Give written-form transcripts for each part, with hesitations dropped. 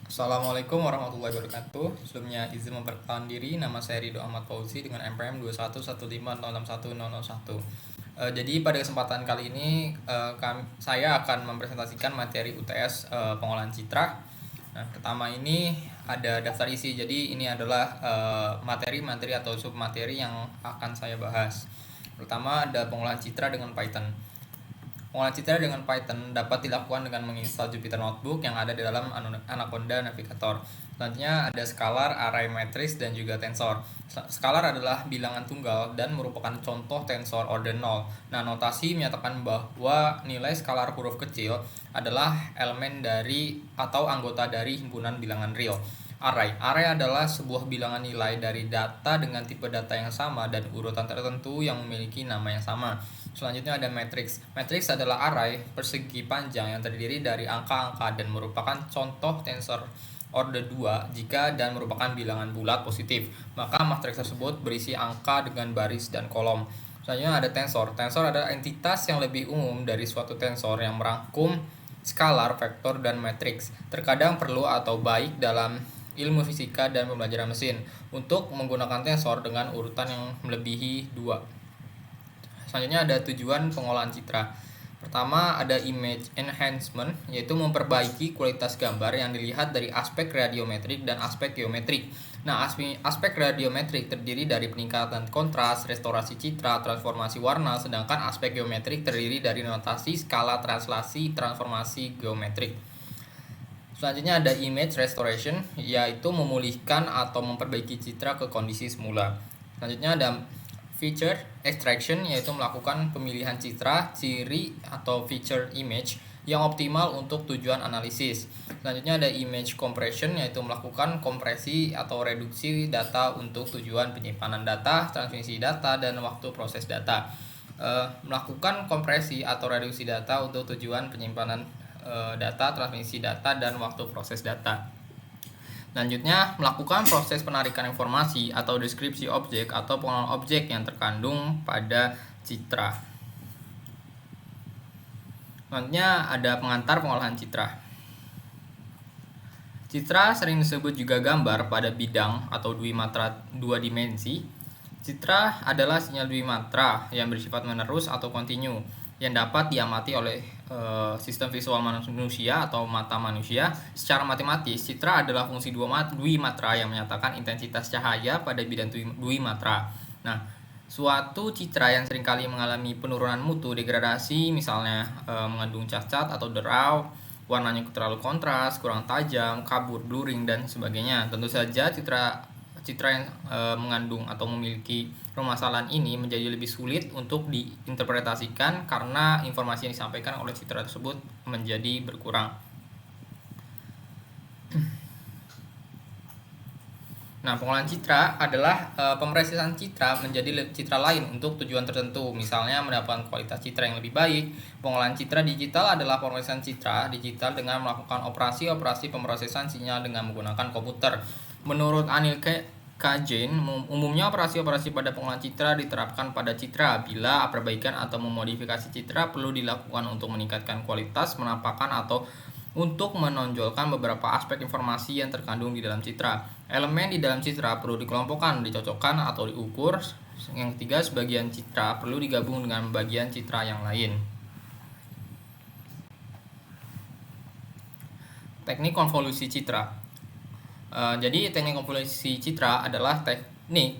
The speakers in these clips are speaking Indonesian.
Assalamualaikum warahmatullahi wabarakatuh. Sebelumnya izin memperkenalkan diri, nama saya Ridho Ahmad Fauzi dengan NPM 21150610001. Jadi pada kesempatan kali ini saya akan mempresentasikan materi UTS pengolahan citra. Nah, pertama ini ada daftar isi. Jadi ini adalah materi-materi atau submateri yang akan saya bahas. Pertama ada pengolahan citra dengan Python. Pengolahan citra dengan Python dapat dilakukan dengan menginstal Jupyter Notebook yang ada di dalam Anaconda Navigator. Selanjutnya ada scalar, array, matrix, dan juga tensor. Scalar adalah bilangan tunggal dan merupakan contoh tensor order 0. Nah, notasi menyatakan bahwa nilai skalar huruf kecil adalah elemen dari atau anggota dari himpunan bilangan real. Array adalah sebuah bilangan nilai dari data dengan tipe data yang sama dan urutan tertentu yang memiliki nama yang sama. Selanjutnya ada matrix. Matrix adalah array persegi panjang yang terdiri dari angka-angka dan merupakan contoh tensor order 2 jika dan merupakan bilangan bulat positif. Maka matriks tersebut berisi angka dengan baris dan kolom. Selanjutnya ada tensor. Tensor adalah entitas yang lebih umum dari suatu tensor yang merangkum skalar, vektor, dan matriks. Terkadang perlu atau baik dalam ilmu fisika dan pembelajaran mesin untuk menggunakan tensor dengan urutan yang melebihi 2. Selanjutnya ada tujuan pengolahan citra. Pertama ada image enhancement, yaitu memperbaiki kualitas gambar yang dilihat dari aspek radiometrik dan aspek geometrik. Nah, aspek radiometrik terdiri dari peningkatan kontras, restorasi citra, transformasi warna, sedangkan aspek geometrik terdiri dari notasi, skala, translasi, transformasi geometrik. Selanjutnya ada image restoration, yaitu memulihkan atau memperbaiki citra ke kondisi semula. Selanjutnya ada feature extraction, yaitu melakukan pemilihan citra, ciri atau feature image yang optimal untuk tujuan analisis. Selanjutnya ada image compression, yaitu melakukan kompresi atau reduksi data untuk tujuan penyimpanan data, transmisi data, dan waktu proses data. Melakukan kompresi atau reduksi data untuk tujuan penyimpanan data, transmisi data, dan waktu proses data. Selanjutnya, melakukan proses penarikan informasi atau deskripsi objek atau pengolahan objek yang terkandung pada citra. Selanjutnya, ada pengantar pengolahan citra. Citra sering disebut juga gambar pada bidang atau dwimatra 2 dimensi. Citra adalah sinyal dwimatra yang bersifat menerus atau kontinu yang dapat diamati oleh sistem visual manusia atau mata manusia. Secara matematis, citra adalah fungsi dwimatra yang menyatakan intensitas cahaya pada bidang dwimatra. Nah, suatu citra yang seringkali mengalami penurunan mutu, degradasi, misalnya mengandung cacat atau derau, warnanya terlalu kontras, kurang tajam, kabur, blurring, dan sebagainya. Tentu saja citra yang mengandung atau memiliki permasalahan ini menjadi lebih sulit untuk diinterpretasikan karena informasi yang disampaikan oleh citra tersebut menjadi berkurang. Nah, pengolahan citra adalah pemrosesan citra menjadi citra lain untuk tujuan tertentu, misalnya mendapatkan kualitas citra yang lebih baik. Pengolahan citra digital adalah pemrosesan citra digital dengan melakukan operasi-operasi pemrosesan sinyal dengan menggunakan komputer. Menurut Anil Kajen, umumnya operasi-operasi pada pengolahan citra diterapkan pada citra bila perbaikan atau memodifikasi citra perlu dilakukan untuk meningkatkan kualitas penampakan atau untuk menonjolkan beberapa aspek informasi yang terkandung di dalam citra. Elemen di dalam citra perlu dikelompokkan, dicocokkan, atau diukur. Yang ketiga, sebagian citra perlu digabung dengan bagian citra yang lain. Teknik konvolusi citra. Jadi teknik konvolusi citra adalah teknik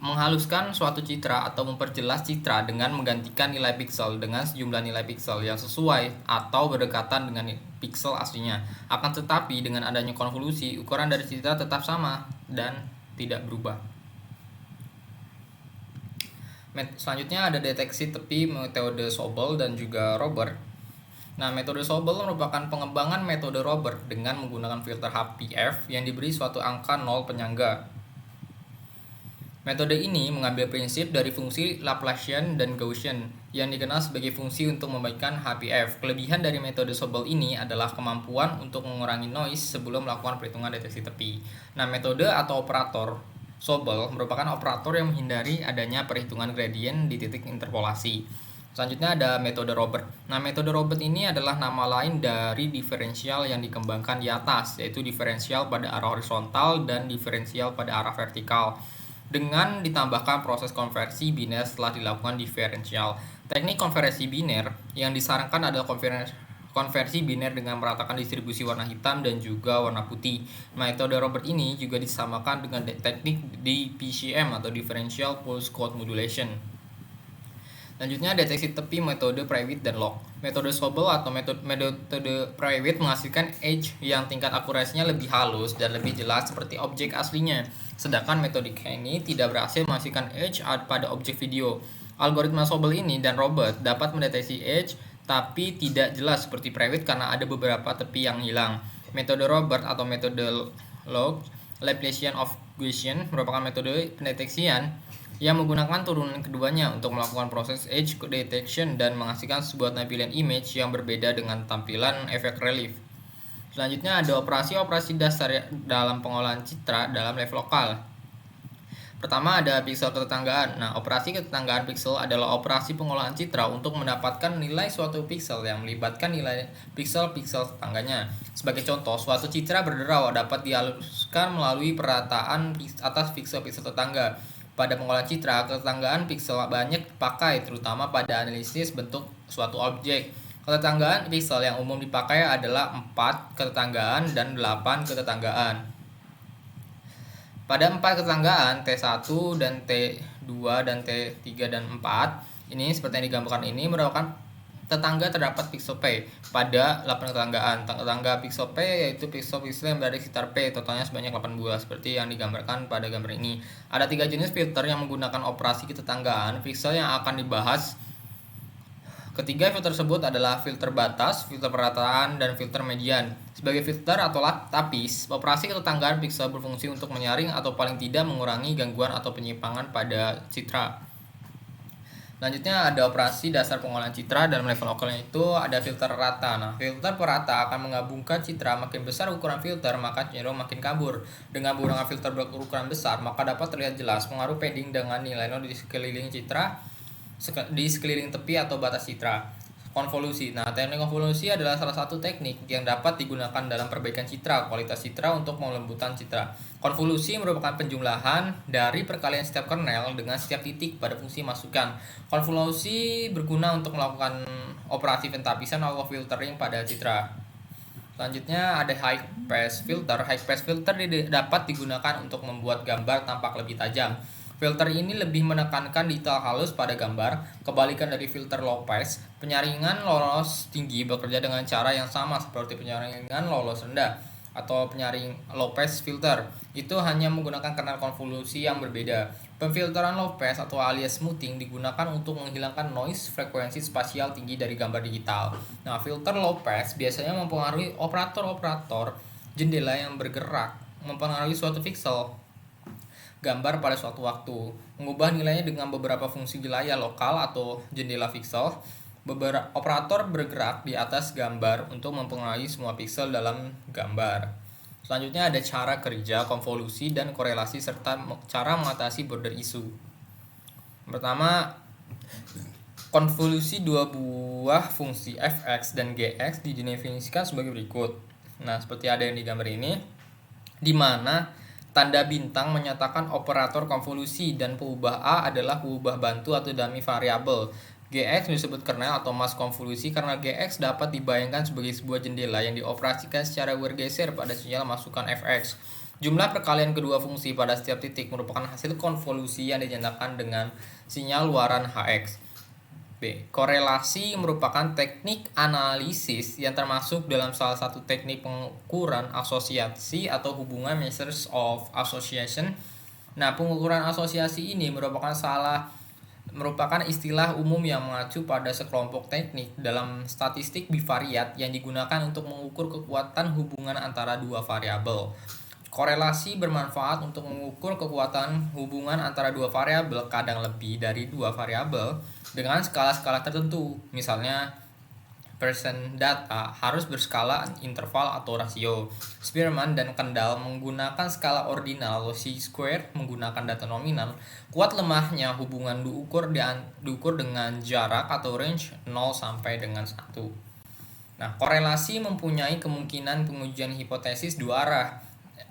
menghaluskan suatu citra atau memperjelas citra dengan menggantikan nilai piksel dengan sejumlah nilai piksel yang sesuai atau berdekatan dengan piksel aslinya. Akan tetapi dengan adanya konvolusi, ukuran dari citra tetap sama dan tidak berubah. Selanjutnya ada deteksi tepi metode Sobel dan juga Robert. Nah, metode Sobel merupakan pengembangan metode Robert dengan menggunakan filter HPF yang diberi suatu angka 0 penyangga. Metode ini mengambil prinsip dari fungsi Laplacian dan Gaussian yang dikenal sebagai fungsi untuk membaikkan HPF. Kelebihan dari metode Sobel ini adalah kemampuan untuk mengurangi noise sebelum melakukan perhitungan deteksi tepi. Nah, metode atau operator Sobel merupakan operator yang menghindari adanya perhitungan gradien di titik interpolasi. Selanjutnya ada metode Robert. Nah, metode Robert ini adalah nama lain dari diferensial yang dikembangkan di atas, yaitu diferensial pada arah horizontal dan diferensial pada arah vertikal, dengan ditambahkan proses konversi biner setelah dilakukan diferensial. Teknik konversi biner yang disarankan adalah konversi biner dengan meratakan distribusi warna hitam dan juga warna putih. Metode Robert ini juga disamakan dengan teknik DPCM atau Differential Pulse Code Modulation. Selanjutnya, deteksi tepi metode Prewitt dan Log. Metode Sobel atau metode Prewitt menghasilkan edge yang tingkat akurasinya lebih halus dan lebih jelas seperti objek aslinya. Sedangkan metode ini tidak berhasil menghasilkan edge pada objek video. Algoritma Sobel ini dan Robert dapat mendeteksi edge tapi tidak jelas seperti Prewitt karena ada beberapa tepi yang hilang. Metode Robert atau metode Log, Laplacian of Gaussian, merupakan metode pendeteksian yang menggunakan turunan keduanya untuk melakukan proses edge detection dan menghasilkan sebuah tampilan image yang berbeda dengan tampilan efek relief. Selanjutnya ada operasi-operasi dasar dalam pengolahan citra dalam level lokal. Pertama ada pixel ketetanggaan. Nah, operasi ketetanggaan pixel adalah operasi pengolahan citra untuk mendapatkan nilai suatu pixel yang melibatkan nilai pixel-pixel tetangganya. Sebagai contoh, suatu citra berderau dapat dihaluskan melalui perataan atas pixel-pixel tetangga. Pada pengolahan citra, ketetanggaan pixel banyak dipakai terutama pada analisis bentuk suatu objek. Ketetanggaan pixel yang umum dipakai adalah 4 ketetanggaan dan 8 ketetanggaan. Pada 4 ketetanggaan T1 dan T2 dan T3 dan 4, ini seperti yang digambarkan ini merupakan tetangga terdapat pixel P pada 8 tetanggaan. Tetangga pixel P yaitu pixel-pixel yang berada di sekitar P, totalnya sebanyak 8 buah seperti yang digambarkan pada gambar ini. Ada 3 jenis filter yang menggunakan operasi ketetanggaan pixel yang akan dibahas. Ketiga filter tersebut adalah filter batas, filter perataan, dan filter median. Sebagai filter atau lapis, operasi ketetanggaan pixel berfungsi untuk menyaring atau paling tidak mengurangi gangguan atau penyimpangan pada citra. Selanjutnya ada operasi dasar pengolahan citra dalam level lokalnya itu ada filter rata. Nah, filter perata akan menggabungkan citra makin besar ukuran filter maka cenderung makin kabur. Dengan menggunakan filter berukuran besar maka dapat terlihat jelas pengaruh padding dengan nilai nol di sekeliling citra, di sekeliling tepi atau batas citra. Konvolusi. Nah, teknik konvolusi adalah salah satu teknik yang dapat digunakan dalam perbaikan citra, kualitas citra untuk melembutan citra. Konvolusi merupakan penjumlahan dari perkalian setiap kernel dengan setiap titik pada fungsi masukan. Konvolusi berguna untuk melakukan operasi pentapisan atau filtering pada citra. Selanjutnya ada high pass filter. High pass filter dapat digunakan untuk membuat gambar tampak lebih tajam. Filter ini lebih menekankan detail halus pada gambar, kebalikan dari filter low pass. Penyaringan lolos tinggi bekerja dengan cara yang sama seperti penyaringan lolos rendah atau penyaring low pass filter. Itu hanya menggunakan kernel konvolusi yang berbeda. Pemfilteran low pass atau alias smoothing digunakan untuk menghilangkan noise frekuensi spasial tinggi dari gambar digital. Nah, filter low pass biasanya mempengaruhi operator-operator jendela yang bergerak, mempengaruhi suatu pixel gambar pada suatu waktu, mengubah nilainya dengan beberapa fungsi wilayah lokal atau jendela pixel. Beberapa operator bergerak di atas gambar untuk mempengaruhi semua pixel dalam gambar. Selanjutnya ada cara kerja, konvolusi, dan korelasi serta cara mengatasi border issue. Pertama, konvolusi dua buah fungsi fx dan gx didefinisikan sebagai berikut. Nah, seperti ada yang digambar ini, di mana tanda bintang menyatakan operator konvolusi dan peubah A adalah peubah bantu atau dummy variabel. Gx disebut kernel atau mask konvolusi karena Gx dapat dibayangkan sebagai sebuah jendela yang dioperasikan secara bergeser pada sinyal masukan fx. Jumlah perkalian kedua fungsi pada setiap titik merupakan hasil konvolusi yang dinyatakan dengan sinyal luaran hx. B. Korelasi merupakan teknik analisis yang termasuk dalam salah satu teknik pengukuran asosiasi atau hubungan measures of association. Nah, pengukuran asosiasi ini merupakan istilah umum yang mengacu pada sekelompok teknik dalam statistik bivariat yang digunakan untuk mengukur kekuatan hubungan antara dua variabel. Korelasi bermanfaat untuk mengukur kekuatan hubungan antara dua variabel, kadang lebih dari dua variabel, dengan skala-skala tertentu. Misalnya, percent data harus berskala interval atau rasio. Spearman dan Kendall menggunakan skala ordinal, chi-square menggunakan data nominal. Kuat lemahnya hubungan diukur dengan jarak atau range 0 sampai dengan 1. Nah, korelasi mempunyai kemungkinan pengujian hipotesis dua arah.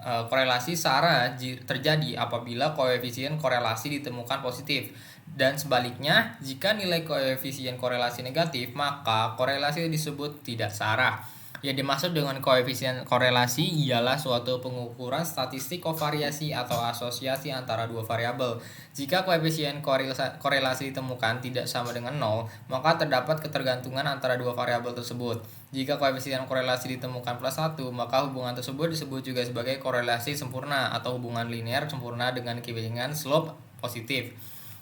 Korelasi searah terjadi apabila koefisien korelasi ditemukan positif, dan sebaliknya jika nilai koefisien korelasi negatif maka korelasi disebut tidak searah. Yang dimaksud dengan koefisien korelasi ialah suatu pengukuran statistik kovariasi atau asosiasi antara dua variabel. Jika koefisien korelasi ditemukan tidak sama dengan 0, maka terdapat ketergantungan antara dua variabel tersebut. Jika koefisien korelasi ditemukan +1, maka hubungan tersebut disebut juga sebagai korelasi sempurna atau hubungan linear sempurna dengan kebiasaan slope positif.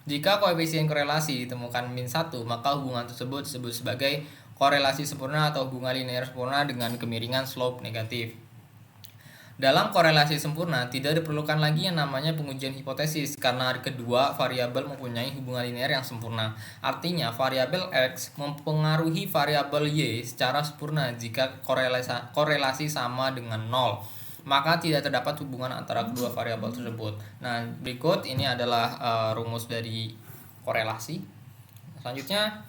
Jika koefisien korelasi ditemukan -1, maka hubungan tersebut disebut sebagai korelasi sempurna atau hubungan linear sempurna dengan kemiringan slope negatif. Dalam korelasi sempurna tidak diperlukan lagi yang namanya pengujian hipotesis karena kedua variabel mempunyai hubungan linear yang sempurna. Artinya variabel X mempengaruhi variabel Y secara sempurna jika korelasi sama dengan 0. Maka tidak terdapat hubungan antara kedua variabel tersebut. Nah, berikut ini adalah rumus dari korelasi. Selanjutnya,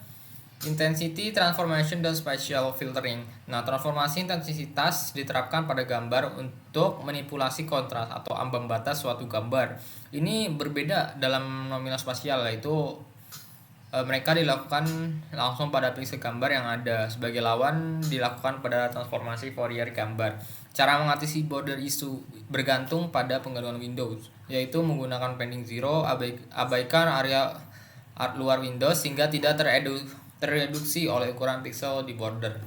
intensity transformation dan spatial filtering. Nah, transformasi intensitas diterapkan pada gambar untuk manipulasi kontras atau ambang batas suatu gambar. Ini berbeda dalam nominal spasial, yaitu mereka dilakukan langsung pada pixel gambar yang ada. Sebagai lawan dilakukan pada transformasi Fourier gambar. Cara mengatasi border issue bergantung pada penggunaan Windows, yaitu menggunakan padding 0, abaikan area luar Windows sehingga tidak terreduksi oleh ukuran pixel di border.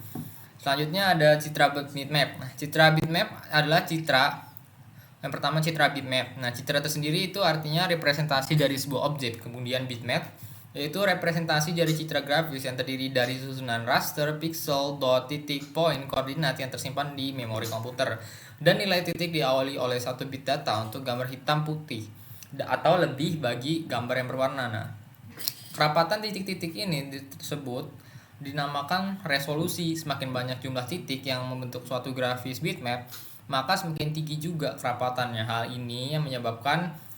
Selanjutnya ada citra bitmap. Nah, citra bitmap adalah yang pertama citra bitmap. Nah, citra tersendiri itu artinya representasi dari sebuah objek. Kemudian bitmap yaitu representasi dari citra grafis yang terdiri dari susunan raster, pixel, dot, titik, poin, koordinat yang tersimpan di memori komputer. Dan nilai titik diawali oleh 1 bit data untuk gambar hitam putih atau lebih bagi gambar yang berwarna. Nah, kerapatan titik-titik ini tersebut dinamakan resolusi. Semakin banyak jumlah titik yang membentuk suatu grafis bitmap, maka semakin tinggi juga kerapatannya. Hal ini yang menyebabkan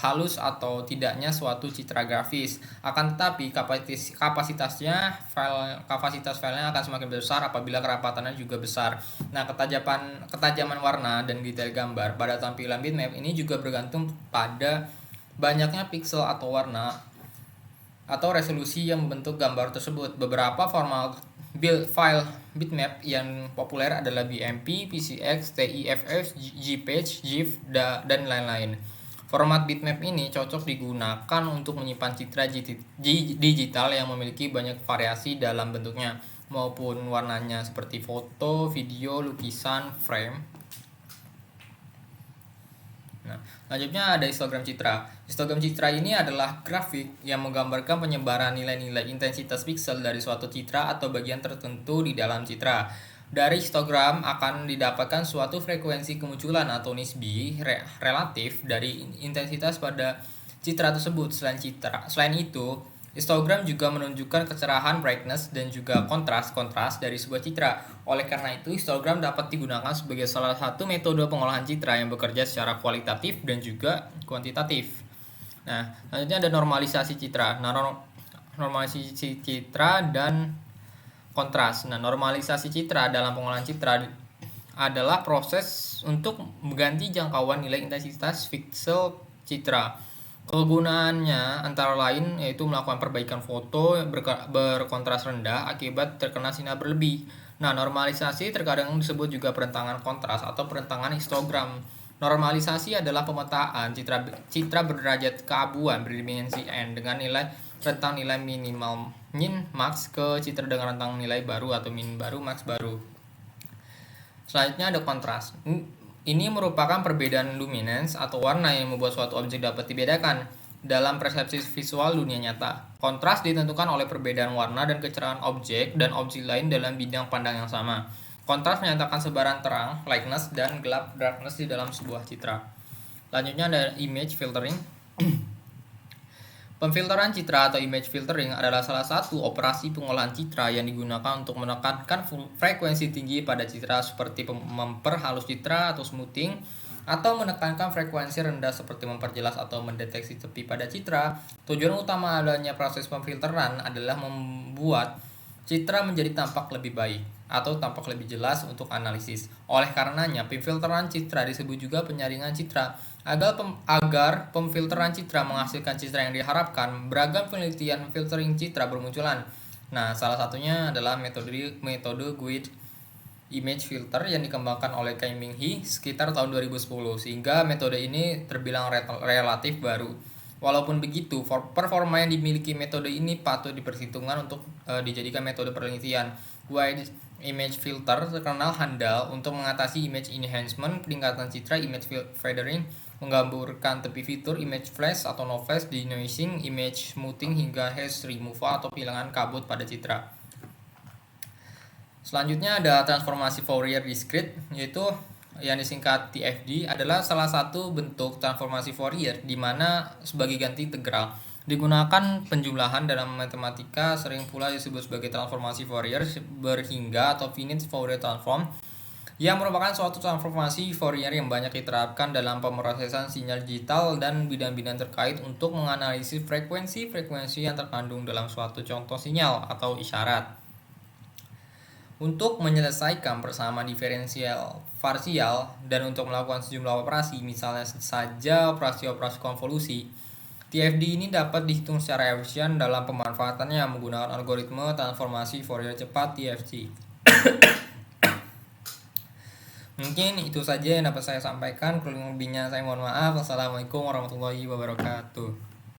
halus atau tidaknya suatu citra grafis. Akan tetapi kapasitas filenya akan semakin besar apabila kerapatannya juga besar. Nah, ketajaman warna dan detail gambar pada tampilan bitmap ini juga bergantung pada banyaknya pixel atau warna atau resolusi yang membentuk gambar tersebut. Beberapa format file bitmap yang populer adalah BMP, PCX, TIFF, JPEG, GIF, dan lain-lain. Format bitmap ini cocok digunakan untuk menyimpan citra digital yang memiliki banyak variasi dalam bentuknya maupun warnanya seperti foto, video, lukisan, frame. Nah, selanjutnya ada histogram citra. Histogram citra ini adalah grafik yang menggambarkan penyebaran nilai-nilai intensitas pixel dari suatu citra atau bagian tertentu di dalam citra. Dari histogram akan didapatkan suatu frekuensi kemunculan atau nisbi relatif dari intensitas pada citra tersebut. Selain itu, histogram juga menunjukkan kecerahan brightness dan juga kontras dari sebuah citra. Oleh karena itu, histogram dapat digunakan sebagai salah satu metode pengolahan citra yang bekerja secara kualitatif dan juga kuantitatif. Nah, selanjutnya ada normalisasi citra. Normalisasi citra dan kontras. Nah, normalisasi citra dalam pengolahan citra adalah proses untuk mengganti jangkauan nilai intensitas pixel citra. Kegunaannya antara lain yaitu melakukan perbaikan foto berkontras rendah akibat terkena sinar berlebih. Nah, normalisasi terkadang disebut juga perentangan kontras atau perentangan histogram. Normalisasi adalah pemetaan citra berderajat keabuan berdimensi n dengan nilai rentang nilai minimal min max ke citra dengan rentang nilai baru atau min baru max baru. Selanjutnya ada kontras. Ini merupakan perbedaan luminance atau warna yang membuat suatu objek dapat dibedakan dalam persepsi visual dunia nyata. Kontras ditentukan oleh perbedaan warna dan kecerahan objek dan objek lain dalam bidang pandang yang sama. Kontras menyatakan sebaran terang, lightness, dan gelap, darkness di dalam sebuah citra. Selanjutnya ada image filtering. Pemfilteran citra atau image filtering adalah salah satu operasi pengolahan citra yang digunakan untuk menekankan frekuensi tinggi pada citra seperti memperhalus citra atau smoothing, atau menekankan frekuensi rendah seperti memperjelas atau mendeteksi tepi pada citra. Tujuan utama adanya proses pemfilteran adalah membuat citra menjadi tampak lebih baik atau tampak lebih jelas untuk analisis. Oleh karenanya, pemfilteran citra disebut juga penyaringan citra. Agar pemfilteran citra menghasilkan citra yang diharapkan, beragam penelitian filtering citra bermunculan. Nah, salah satunya adalah metode GUID image filter yang dikembangkan oleh Kai Ming Hee sekitar tahun 2010, sehingga metode ini terbilang relatif baru. Walaupun begitu, performa yang dimiliki metode ini patut diperhitungkan untuk dijadikan metode penelitian. Wide image filter terkenal handal untuk mengatasi image enhancement, peningkatan citra, image feathering, menggambarkan tepi fitur, image flash atau no flash, denoising, image smoothing, hingga haze removal atau penghilangan kabut pada citra. Selanjutnya ada transformasi Fourier discrete, yaitu yang disingkat TFD, adalah salah satu bentuk transformasi Fourier di mana sebagai ganti integral digunakan penjumlahan dalam matematika, sering pula disebut sebagai transformasi Fourier berhingga atau finite Fourier transform, yang merupakan suatu transformasi Fourier yang banyak diterapkan dalam pemrosesan sinyal digital dan bidang-bidang terkait untuk menganalisis frekuensi-frekuensi yang terkandung dalam suatu contoh sinyal atau isyarat. Untuk menyelesaikan persamaan diferensial parsial dan untuk melakukan sejumlah operasi, misalnya saja operasi-operasi konvolusi, TFD ini dapat dihitung secara efisien dalam pemanfaatannya menggunakan algoritma transformasi Fourier cepat TFT. Mungkin itu saja yang dapat saya sampaikan. Kurang lebihnya saya mohon maaf. Wassalamualaikum warahmatullahi wabarakatuh.